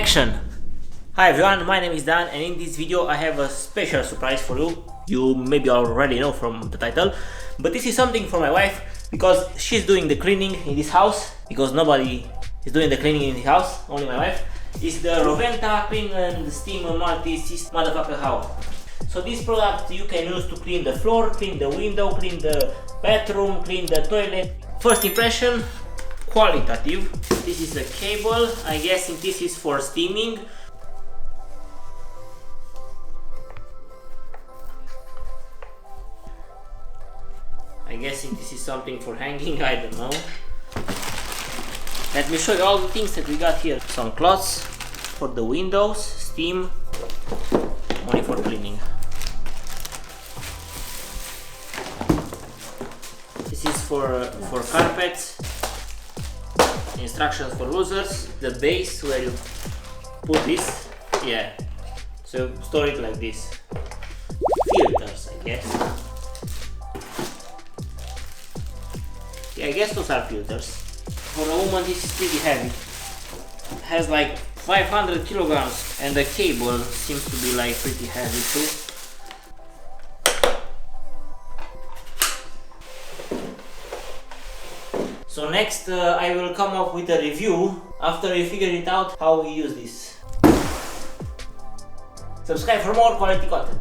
Action! Hi everyone, my name is Dan and in this video I have a special surprise for you. You maybe already know from the title, but this is something for my wife because she's doing the cleaning in this house, because nobody is doing the cleaning in the house, only my wife. It's the Rowenta Clean and Steam Multi-System Motherfucker How. So this product you can use to clean the floor, clean the window, clean the bathroom, clean the toilet. First impression, qualitative. This is a cable, I guess this is for steaming. I guess this is something for hanging, I don't know. Let me show you all the things that we got here. Some cloths for the windows, steam, only for cleaning. This is for carpets, instructions for users, the base where you put this, yeah, so store it like this. Filters, I guess. Yeah, I guess those are filters. For a woman this is pretty heavy. It has like 500 kilograms and the cable seems to be like pretty heavy too. So next I will come up with a review after we figure it out how we use this. Subscribe for more quality content.